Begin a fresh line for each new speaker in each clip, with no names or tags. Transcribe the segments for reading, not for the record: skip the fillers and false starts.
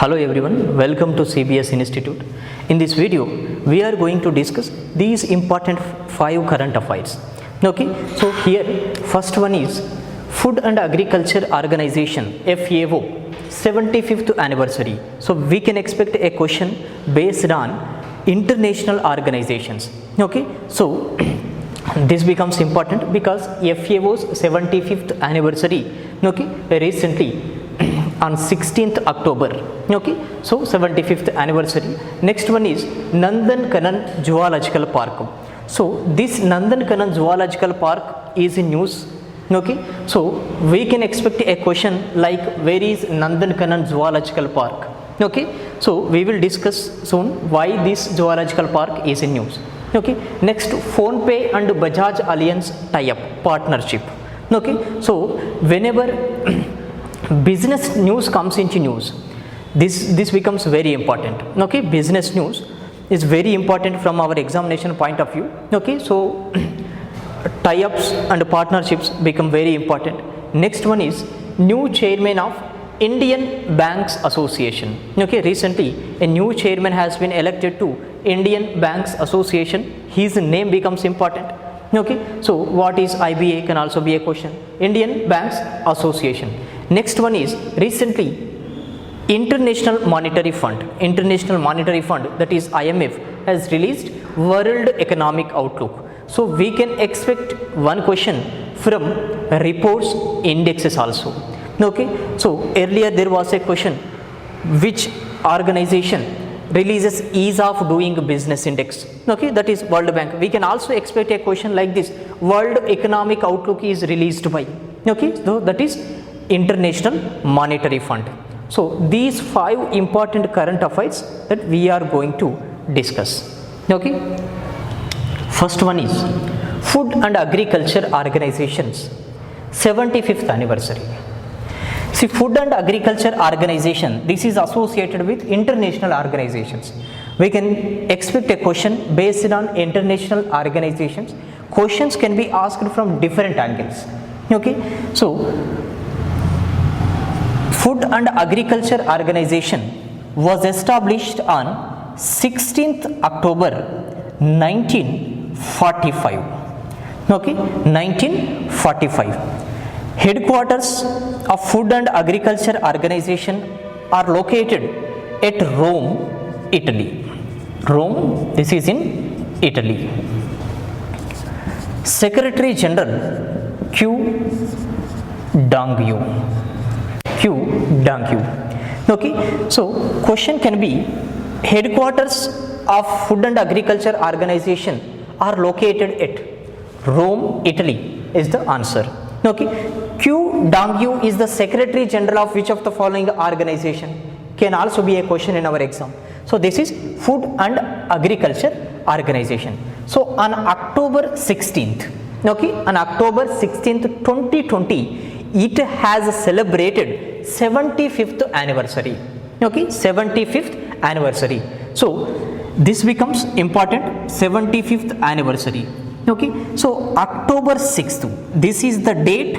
Hello everyone, welcome to CBS Institute. In this video, we are going to discuss these important 5 current affairs. Okay, so here first one is Food and Agriculture Organization FAO 75th anniversary. So we can expect a question based on international organizations. Okay, so this becomes important because FAO's 75th anniversary, okay, recently on 16th October, okay, so 75th anniversary. Next one is Nandankanan Zoological Park. So this Nandankanan Zoological Park is in news, okay, so we can expect a question like where is Nandankanan Zoological Park, okay, so we will discuss soon why this zoological park is in news. Okay, next PhonePe and Bajaj Alliance tie-up partnership. Okay, so whenever business news comes into news, this becomes very important. Okay, business news is very important from our examination point of view. Okay, so tie-ups and partnerships become very important. Next one is new chairman of Indian Banks Association. Okay, recently a new chairman has been elected to Indian Banks Association. His name becomes important. Okay, so what is IBA can also be a question. Indian Banks Association. Next one is recently International Monetary Fund that is IMF has released World Economic Outlook. So we can expect one question from reports indexes also. Okay, so earlier there was a question which organization releases ease of doing business index. Okay, that is World Bank. We can also expect a question like this: World Economic Outlook is released by, okay, so that is International Monetary Fund. So these 5 important current affairs that we are going to discuss. Okay, first one is Food and Agriculture Organization's 75th anniversary. See, Food and Agriculture Organization, this is associated with international organizations. We can expect a question based on international organizations. Questions can be asked from different angles. Okay, so Food and Agriculture Organization was established on 16th October 1945. Okay, 1945. Headquarters of Food and Agriculture Organization are located at Rome, Italy. Rome, this is in Italy. Secretary General Q. Dangyu. Okay, so question can be headquarters of Food and Agriculture Organization are located at Rome, Italy is the answer. Okay, Q. Dangyu is the Secretary General of which of the following organization? Can also be a question in our exam. So this is Food and Agriculture Organization. So on October 16th, okay, on October 16th, 2020, it has celebrated 75th anniversary. Okay, 75th anniversary. So this becomes important, 75th anniversary. Okay, so October 6th, this is the date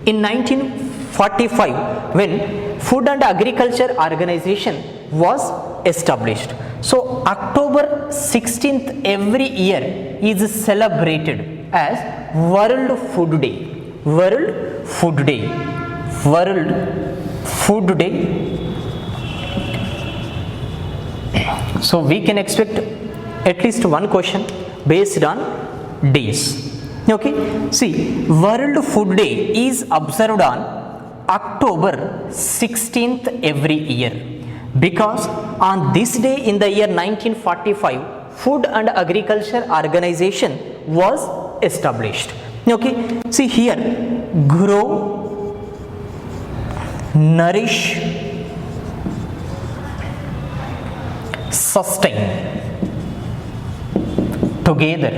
in 1945 when Food and Agriculture Organization was established. So October 16th every year is celebrated as World Food Day. World Food Day. World Food Day. So we can expect at least one question based on days. Okay, see, World Food Day is observed on October 16th every year because on this day in the year 1945 Food and Agriculture Organization was established. Okay, see here, grow, nourish, sustain together.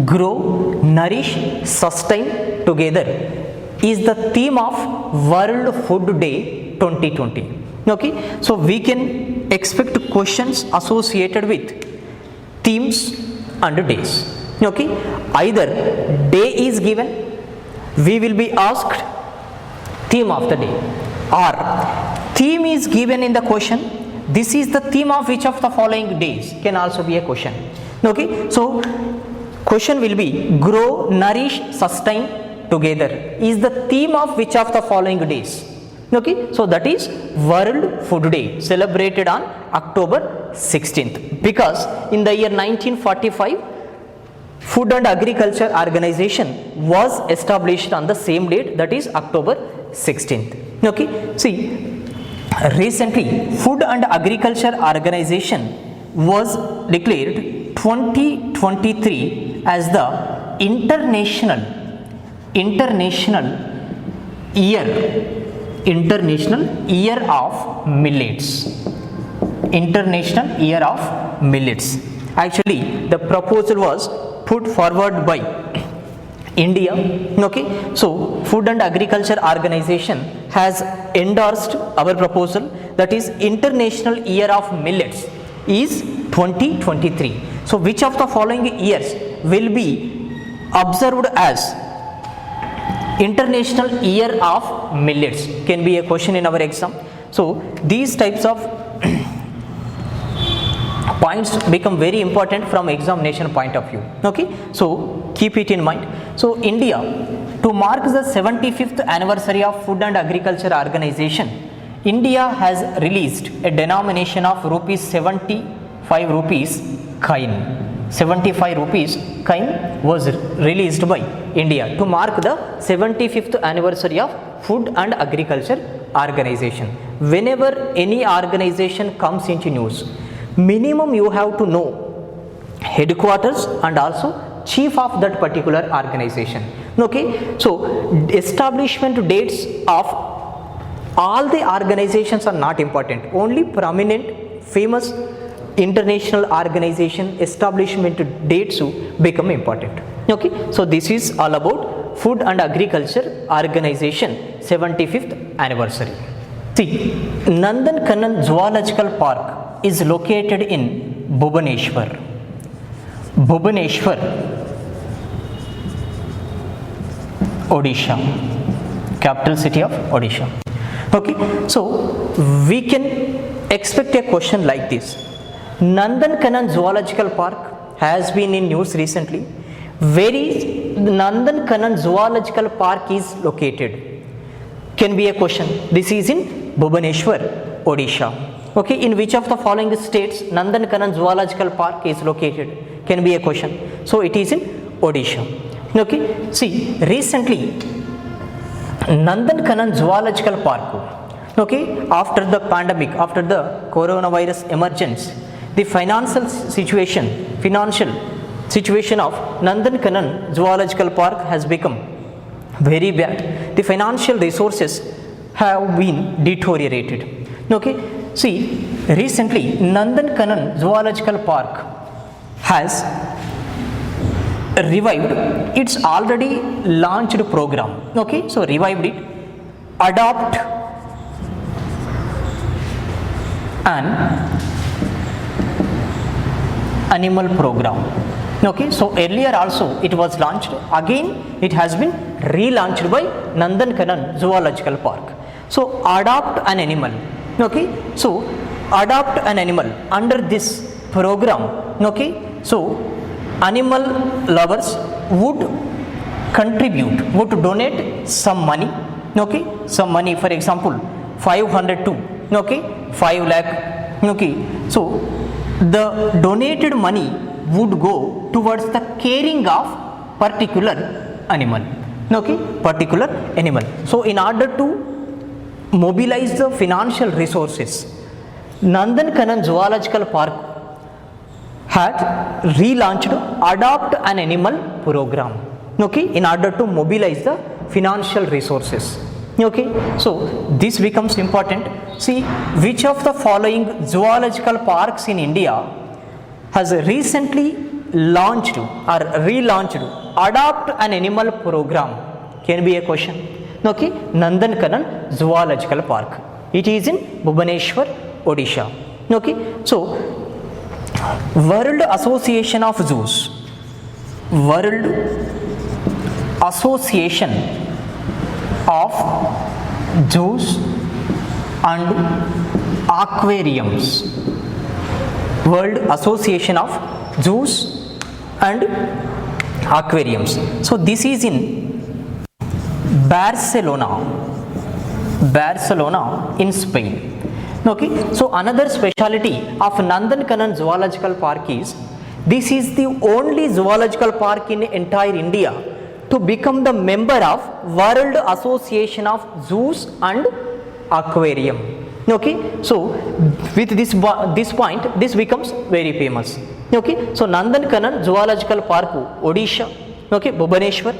Grow, nourish, sustain together is the theme of World Food Day 2020. Okay, so we can expect questions associated with themes and days. Okay, either day is given, we will be asked theme of the day. or theme is given in the question, this is the theme of which of the following days, can also be a question. Okay, so question will be grow, nourish, sustain together is the theme of which of the following days. Okay, so that is World Food Day, celebrated on October 16th, because in the year 1945 Food and Agriculture Organization was established on the same date, that is October 16th. Okay, see, recently Food and Agriculture Organization was declared 2023 as the International Year of Millets. International Year of Millets. Actually, the proposal was put forward by India. Okay, so Food and Agriculture Organization has endorsed our proposal, that is International Year of Millets is 2023. So which of the following years will be observed as International Year of Millets, can be a question in our exam. So these types of points become very important from examination point of view. Okay, so keep it in mind. So India, to mark the 75th anniversary of Food and Agriculture Organization, India has released a denomination of rupees 75 rupees coin. 75 rupees coin was released by India to mark the 75th anniversary of Food and Agriculture Organization. Whenever any organization comes into news, minimum you have to know headquarters and also chief of that particular organization. Okay, so establishment dates of all the organizations are not important, only prominent famous international organization establishment dates become important. Okay, so this is all about Food and Agriculture Organization 75th anniversary. See, Nandan Kanan Zoological Park is located in Bhubaneswar. Bhubaneswar, Odisha, capital city of Odisha. Okay, so we can expect a question like this. Nandan Kanan Zoological Park has been in news recently. Where is Nandan Kanan Zoological Park is located? Can be a question. This is in Bhubaneswar, Odisha. Okay, in which of the following states Nandan Kanan Zoological Park is located? Can be a question. So it is in Odisha. Okay, see, recently Nandan Kanan Zoological Park, okay, after the pandemic, after the coronavirus emergence, the financial situation of Nandan Kanan Zoological Park has become very bad. The financial resources have been deteriorated. Okay, see, recently Nandan Kanan Zoological Park has revived its already launched program. Okay, so revived it, adopt an animal program. Okay, so earlier also it was launched, again it has been relaunched by Nandan Kanan Zoological Park. So adopt an animal. Okay, so adopt an animal under this program. Okay, so animal lovers would donate some money. Okay, some money, for example 500 to 5 lakh. Okay, so the donated money would go towards the caring of particular animal. Okay, particular animal. So in order to mobilize the financial resources, Nandan Kanan Zoological Park had relaunched Adopt an Animal program. Okay, in order to mobilize the financial resources. Okay, so this becomes important. See, which of the following zoological parks in India has recently launched or relaunched Adopt an Animal program? Can be a question. Okay, Nandan Kanan Zoological Park. It is in Bhubaneswar, Odisha. Okay, so World Association of Zoos. World Association of Zoos and Aquariums, World Association of Zoos and Aquariums. So this is in Barcelona in Spain. Okay, so another speciality of Nandankanan Zoological Park is this is the only zoological park in entire India to become the member of World Association of Zoos and Aquarium. Okay, so with this point this becomes very famous. Okay, so Nandankanan Zoological Park, Odisha, okay, Bhubaneswar,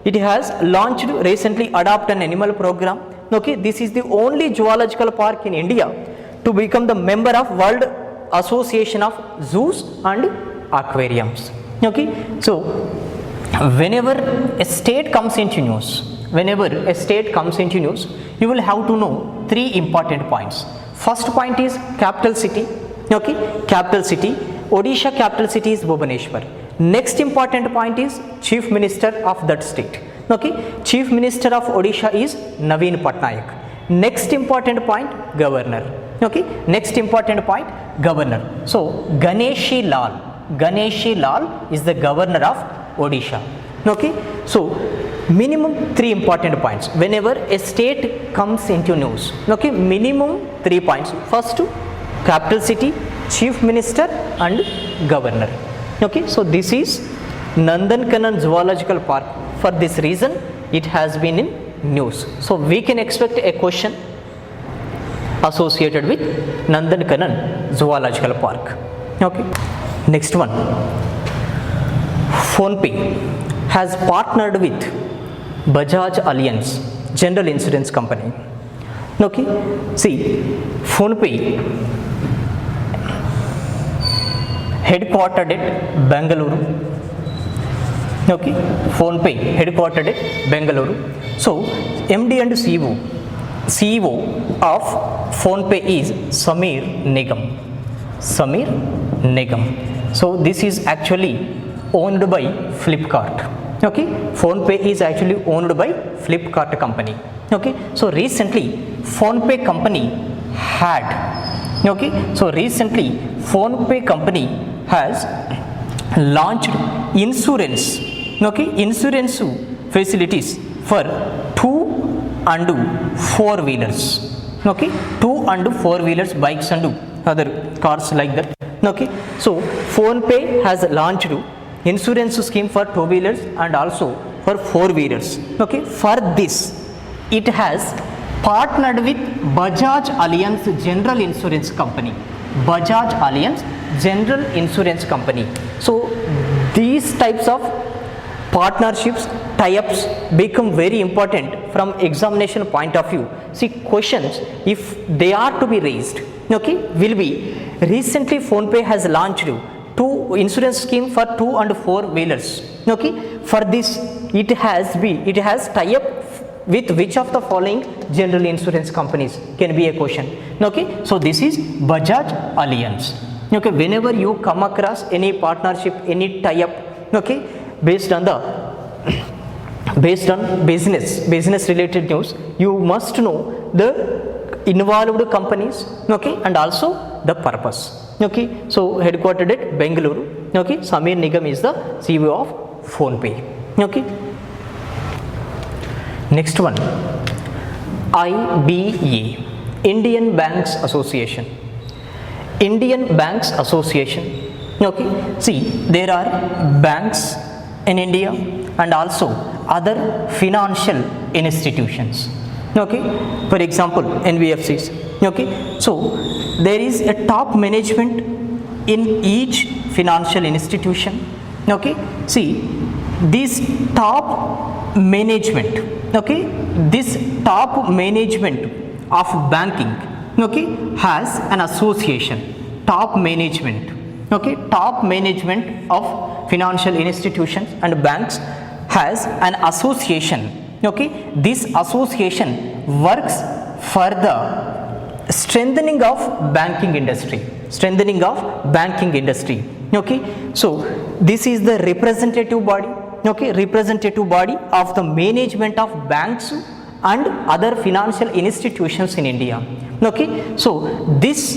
it has launched recently adopt an animal program. Okay, this is the only zoological park in India to become the member of World Association of Zoos and Aquariums. Okay, so whenever a state comes into news, you will have to know three important points. First point is capital city. Okay, capital city, Odisha capital city is Bhubaneswar. Next important point is chief minister of that state. Okay, chief minister of Odisha is Naveen Patnaik. Next important point, governor. Okay, next important point, governor. So Ganeshi Lal is the governor of Odisha. Okay, so minimum three important points whenever a state comes into news. Okay, minimum 3 points. First, capital city, chief minister and governor. Okay, so this is Nandankanan Zoological Park. For this reason it has been in news. So we can expect a question associated with Nandankanan Zoological Park. Okay, next one, PhonePe has partnered with Bajaj Allianz General Insurance Company. Okay, see, PhonePe headquartered at Bengaluru. Okay, PhonePe headquartered at Bengaluru. So MD and CEO of PhonePe is Sameer Nigam. So this is actually owned by Flipkart. Okay, PhonePe is actually owned by Flipkart company. Okay, so recently PhonePe company has launched insurance facilities for 2 and 4 wheelers. Okay, 2 and 4 wheelers, bikes and other cars like that. Okay, so PhonePe has launched insurance scheme for 2 wheelers and also for 4 wheelers. Okay, for this it has partnered with Bajaj Allianz General Insurance Company. So these types of partnerships, tie-ups become very important from examination point of view. See, questions if they are to be raised, okay, will be recently PhonePe has launched 2 insurance scheme for 2 and 4 wheelers. Okay, for this it has tie-up with which of the following general insurance companies can be a question. Okay, so this is Bajaj Allianz. Okay, whenever you come across any partnership, any tie-up, okay, based on business related news, you must know the involved companies, okay, and also the purpose. Okay, so headquartered at Bengaluru. Okay, Sameer Nigam is the CEO of PhonePe. Okay, next one, IBA, Indian Banks Association. Okay, see, there are banks in India and also other financial institutions. Okay, for example NBFCs. Okay, so there is a top management in each financial institution. Okay, see, this top management, okay, this top management of banking, okay, has an association. Top management of financial institutions and banks has an association. Okay, this association works for the strengthening of banking industry. Okay, so this is the representative body. Okay, representative body of the management of banks and other financial institutions in India. Okay, so this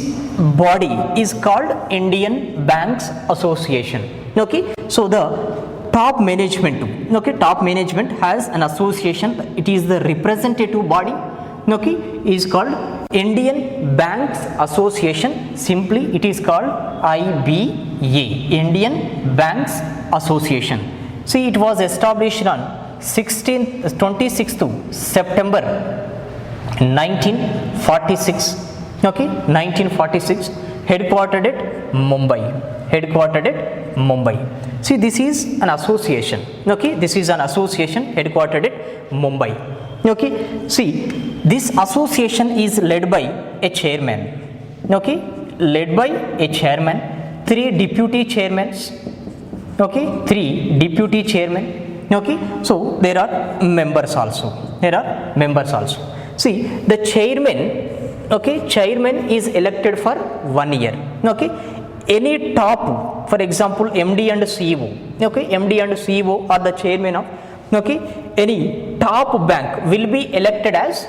body is called Indian Banks Association. Okay, so the top management, okay, top management has an association. It is the representative body, okay, is called Indian Banks Association. Simply it is called IBA, Indian Banks Association. See, it was established on 26th September 1946. Okay, 1946, headquartered at Mumbai. See, this is an association. Okay, this is an association headquartered at Mumbai. Okay, see, this association is led by a chairman. Okay, led by a chairman, 3 deputy chairmen. Okay, 3 deputy chairmen. Okay, so there are members also. See, the chairman, okay, chairman is elected for 1 year. Okay, any top, for example, MD and CEO, okay, MD and CEO are the chairman of, okay, any top bank will be elected as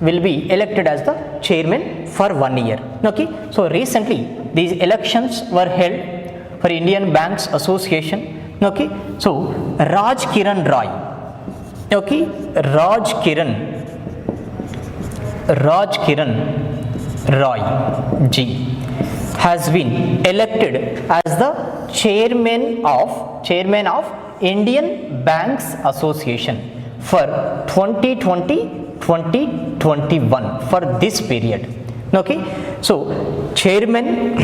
the chairman for 1 year. Okay, so recently these elections were held for Indian Banks Association. Okay, so Raj Kiran Roy, okay, Raj Kiran Roy G has been elected as the chairman of Indian Banks Association for 2020-2021, for this period. Okay, so chairman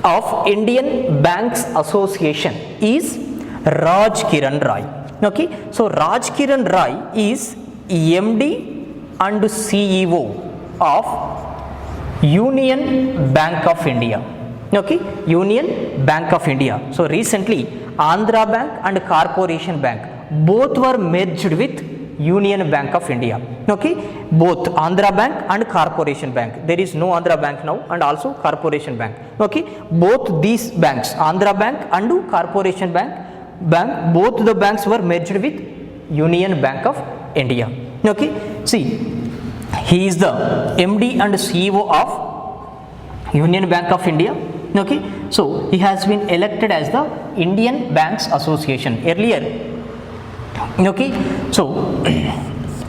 of Indian Banks Association is Raj Kiran Roy. Okay, so Raj Kiran Roy is MD and CEO of Union Bank of India. Okay, Union Bank of India. So recently Andhra Bank and Corporation Bank both were merged with Union Bank of India. Okay, both Andhra Bank and Corporation Bank. There is no Andhra Bank now, and also Corporation Bank. Okay, both these banks, Andhra Bank and Corporation Bank, both the banks were merged with Union Bank of India. Okay, see, he is the MD and CEO of Union Bank of India. Okay, so he has been elected as the Indian Banks Association earlier. Okay, so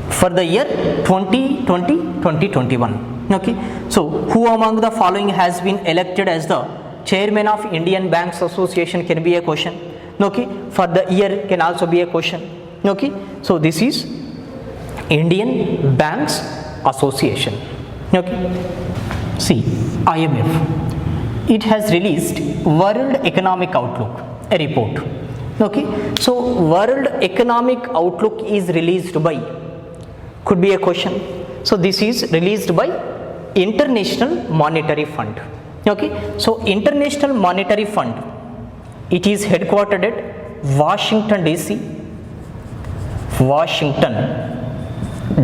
for the year 2020-2021. Okay, so who among the following has been elected as the chairman of Indian Banks Association can be a question. Okay, for the year can also be a question. Okay, so this is Indian Banks Association. Okay, see, IMF, it has released World Economic Outlook, a report. Okay, so World Economic Outlook is released by, could be a question. So this is released by International Monetary Fund. Okay, so International Monetary Fund, it is headquartered at Washington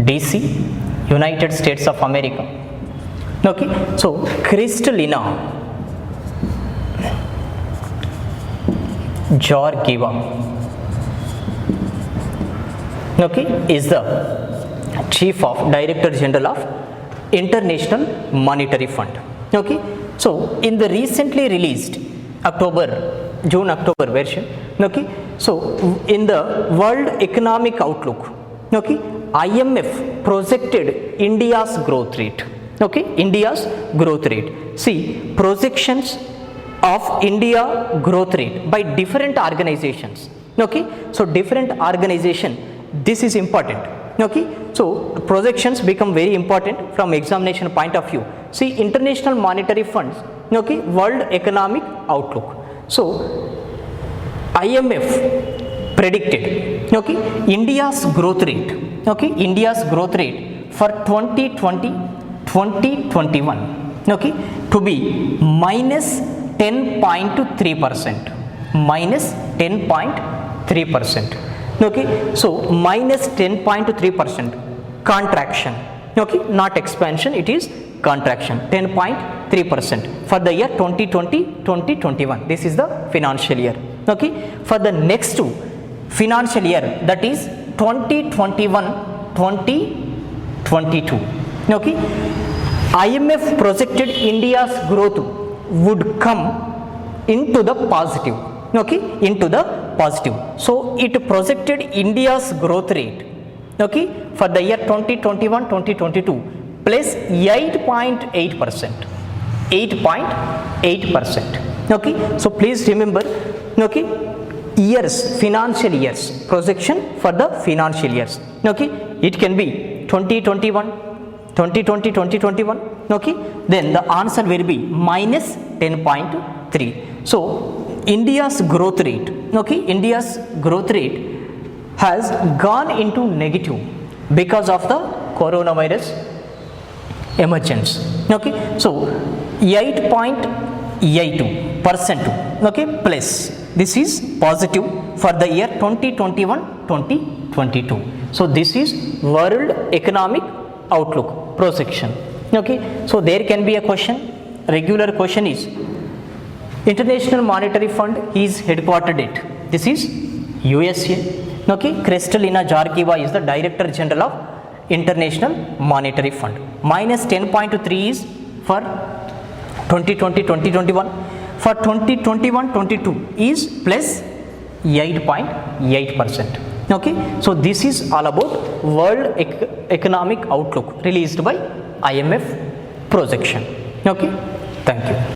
DC, United States of America. Okay, so Kristalina Georgieva, okay, is the Chief of Director General of International Monetary Fund. Okay, so in the recently released June-October version, okay, so in the World Economic Outlook, okay, IMF projected India's growth rate. Okay, India's growth rate. See, projections of India growth rate by different organizations. Okay, so different organization, this is important. Okay, so projections become very important from examination point of view. See, International Monetary Funds, okay, World Economic Outlook. So IMF predicted, okay, India's growth rate, okay, India's growth rate for 2020-2021, okay, to be minus 10.3%, minus 10.3%. Okay, so minus 10.3% contraction. Okay, not expansion, it is contraction, 10.3% for the year 2020-2021. This is the financial year. Okay, for the next financial year, that is 2021-2022. Okay, IMF projected India's growth would come into the positive. Okay, into the positive. So it projected India's growth rate, okay, for the year 2021-2022 plus 8.8%. 8.8%. Okay, so please remember, okay, years, financial years, projection for the financial years. Okay, it can be 2021, 2020, 2021. Okay, then the answer will be minus 10.3. So India's growth rate, okay, India's growth rate has gone into negative because of the coronavirus emergence. Okay, so 8.82%, okay, plus this is positive for the year 2021-2022. So this is World Economic Outlook projection. Okay, so there can be a question, regular question is, International Monetary Fund is headquartered at, this is USA. Okay, Kristalina Georgieva is the Director General of International Monetary Fund. Minus 10.3 is for 2020-2021. For 2021-22 is plus 8.8%. Okay, so this is all about World Economic Outlook released by IMF projection. Okay, thank you.